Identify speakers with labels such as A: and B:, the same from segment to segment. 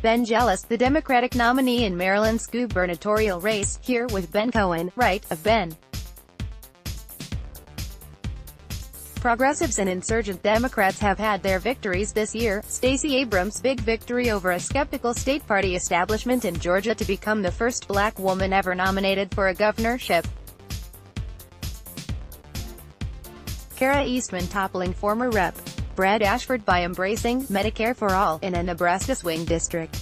A: Ben jealous, the Democratic nominee in Maryland's gubernatorial race, here with Ben Cohen, right of Ben. Progressives and insurgent Democrats have had their victories this year. Stacey Abrams' big victory over a skeptical state party establishment in Georgia to become the first black woman ever nominated for a governorship. Kara Eastman toppling former Rep. Brad Ashford by embracing Medicare for All in a Nebraska swing district.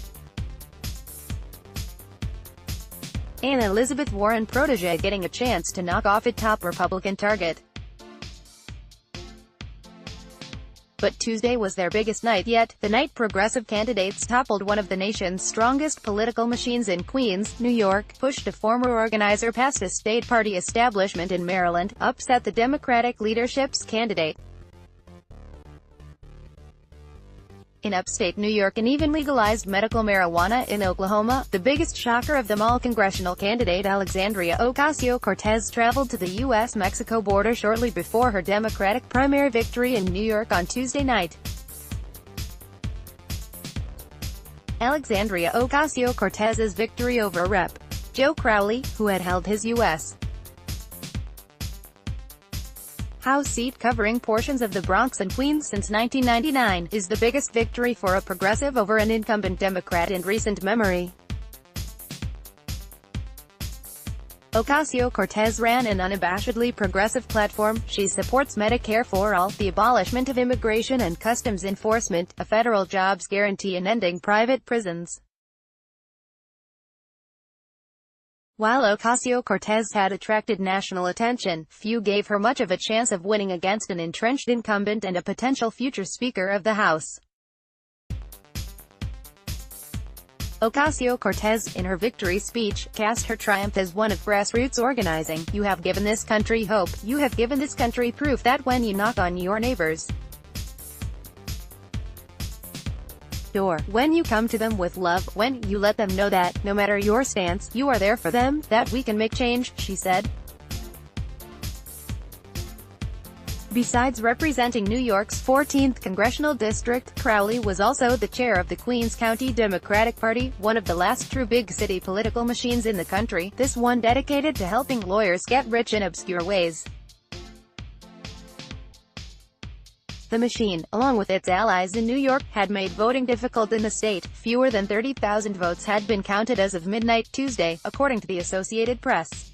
A: And Elizabeth Warren protege getting a chance to knock off a top Republican target. But Tuesday was their biggest night yet, the night progressive candidates toppled one of the nation's strongest political machines in Queens, New York, pushed a former organizer past a state party establishment in Maryland, upset the Democratic leadership's candidate in upstate New York, and even legalized medical marijuana in Oklahoma. The biggest shocker of them all, congressional candidate Alexandria Ocasio-Cortez traveled to the U.S.-Mexico border shortly before her Democratic primary victory in New York on Tuesday night. Alexandria Ocasio-Cortez's victory over Rep. Joe Crowley, who had held his U.S. House seat covering portions of the Bronx and Queens since 1999, is the biggest victory for a progressive over an incumbent Democrat in recent memory. Ocasio-Cortez ran an unabashedly progressive platform. She supports Medicare for All, the abolishment of immigration and customs enforcement, a federal jobs guarantee, and ending private prisons. While Ocasio-Cortez had attracted national attention, few gave her much of a chance of winning against an entrenched incumbent and a potential future Speaker of the House. Ocasio-Cortez, in her victory speech, cast her triumph as one of grassroots organizing. "You have given this country hope. You have given this country proof that when you knock on your neighbors' door, when you come to them with love, when you let them know that, no matter your stance, you are there for them, that we can make change," she said. Besides representing New York's 14th congressional district, Crowley was also the chair of the Queens County Democratic Party, one of the last true big city political machines in the country, this one dedicated to helping lawyers get rich in obscure ways. The machine, along with its allies in New York, had made voting difficult in the state. Fewer than 30,000 votes had been counted as of midnight Tuesday, according to the Associated Press.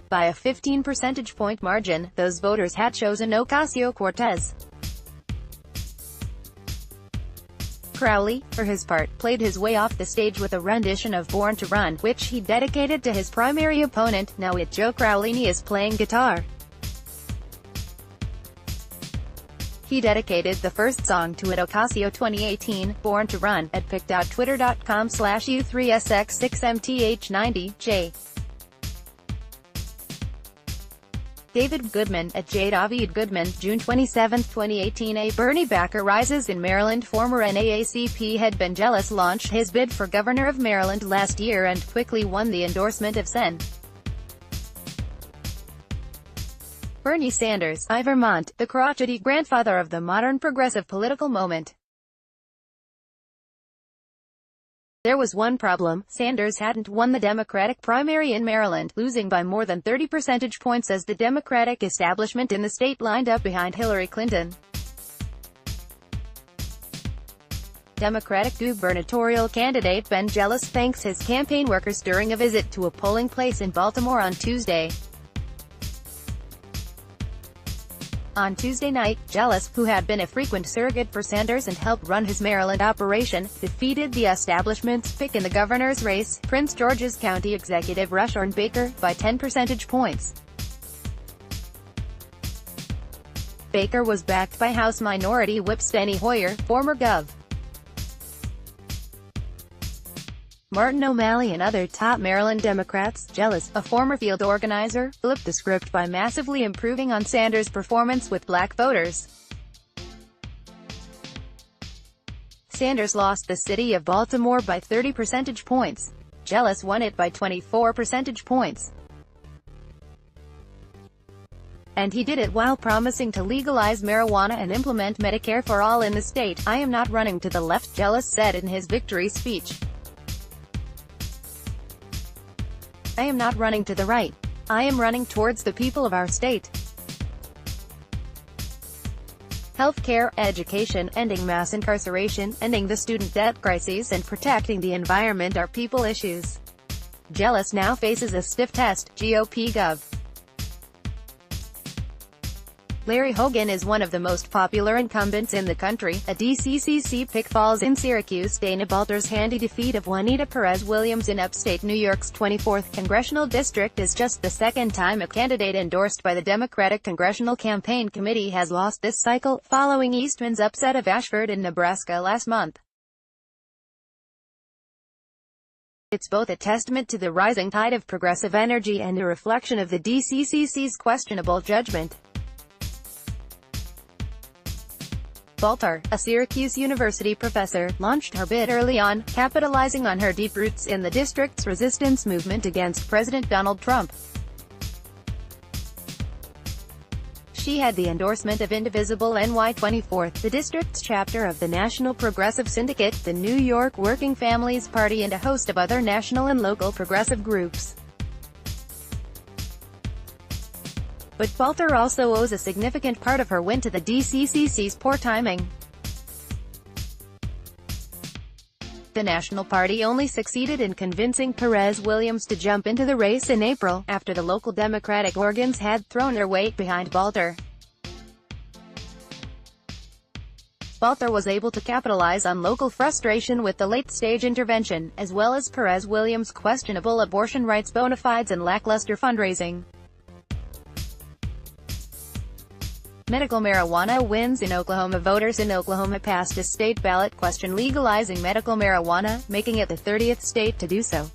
A: By a 15 percentage point margin, those voters had chosen Ocasio-Cortez. Crowley, for his part, played his way off the stage with a rendition of Born to Run, which he dedicated to his primary opponent, now it Joe Crowley is playing guitar. He dedicated the first song to it, Ocasio 2018, Born to Run, at picked.twitter.com/U3SX6MTH90J. David Goodman, at J. David Goodman, June 27, 2018. A Bernie backer rises in Maryland. Former NAACP head Ben jealous launched his bid for governor of Maryland last year and quickly won the endorsement of Sen. Bernie Sanders, I Vermont, the crotchety grandfather of the modern progressive political moment. There was one problem: Sanders hadn't won the Democratic primary in Maryland, losing by more than 30 percentage points as the Democratic establishment in the state lined up behind Hillary Clinton. Democratic gubernatorial candidate Ben jealous thanks his campaign workers during a visit to a polling place in Baltimore on Tuesday. On Tuesday night, jealous, who had been a frequent surrogate for Sanders and helped run his Maryland operation, defeated the establishment's pick in the governor's race, Prince George's County Executive Rushorn Baker, by 10 percentage points. Baker was backed by House Minority Whip Steny Hoyer, former Gov. Martin O'Malley and other top Maryland Democrats. Jealous, a former field organizer, flipped the script by massively improving on Sanders' performance with black voters. Sanders lost the city of Baltimore by 30 percentage points. Jealous won it by 24 percentage points. And he did it while promising to legalize marijuana and implement Medicare for all in the state. "I am not running to the left," Jealous said in his victory speech. "I am not running to the right. I am running towards the people of our state. Healthcare, education, ending mass incarceration, ending the student debt crisis, and protecting the environment are people issues." Jealous now faces a stiff test, GOP Gov. Larry Hogan is one of the most popular incumbents in the country. A DCCC pick falls in Syracuse. Dana Baltra's handy defeat of Juanita Perez Williams in upstate New York's 24th congressional district is just the second time a candidate endorsed by the Democratic Congressional Campaign Committee has lost this cycle, following Eastman's upset of Ashford in Nebraska last month. It's both a testament to the rising tide of progressive energy and a reflection of the DCCC's questionable judgment. Butler, a Syracuse University professor, launched her bid early on, capitalizing on her deep roots in the district's resistance movement against President Donald Trump. She had the endorsement of Indivisible NY24, the district's chapter of the National Progressive Syndicate, the New York Working Families Party, and a host of other national and local progressive groups. But Butler also owes a significant part of her win to the DCCC's poor timing. The National Party only succeeded in convincing Perez Williams to jump into the race in April, after the local Democratic organs had thrown their weight behind Butler. Butler was able to capitalize on local frustration with the late-stage intervention, as well as Perez Williams' questionable abortion rights bona fides and lackluster fundraising. Medical marijuana wins in Oklahoma. Voters in Oklahoma passed a state ballot question legalizing medical marijuana, making it the 30th state to do so.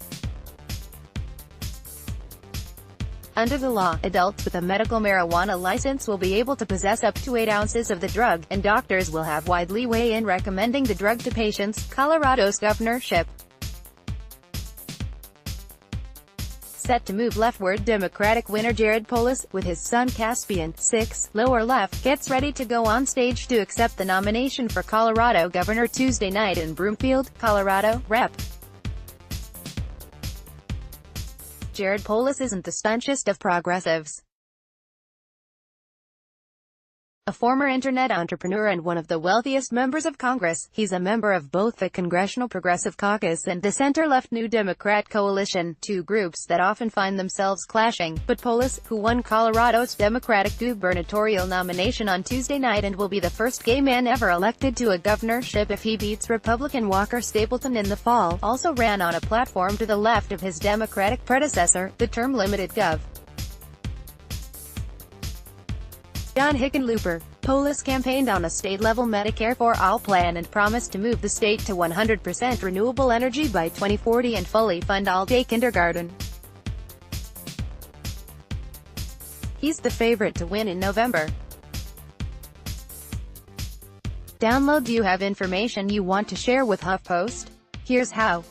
A: Under the law, adults with a medical marijuana license will be able to possess up to 8 ounces of the drug, and doctors will have wide leeway in recommending the drug to patients. Colorado's governorship set to move leftward. Democratic winner Jared Polis, with his son Caspian, 6, lower left, gets ready to go on stage to accept the nomination for Colorado governor Tuesday night in Broomfield, Colorado. Rep. Jared Polis isn't the staunchest of progressives. A former internet entrepreneur and one of the wealthiest members of Congress, he's a member of both the Congressional Progressive Caucus and the center-left New Democrat Coalition, two groups that often find themselves clashing. But Polis, who won Colorado's Democratic gubernatorial nomination on Tuesday night and will be the first gay man ever elected to a governorship if he beats Republican Walker Stapleton in the fall, also ran on a platform to the left of his Democratic predecessor, the term-limited Gov. John Hickenlooper. Polis campaigned on a state-level Medicare for All plan and promised to move the state to 100% renewable energy by 2040 and fully fund all-day kindergarten. He's the favorite to win in November. Download. Do you have information you want to share with HuffPost? Here's how.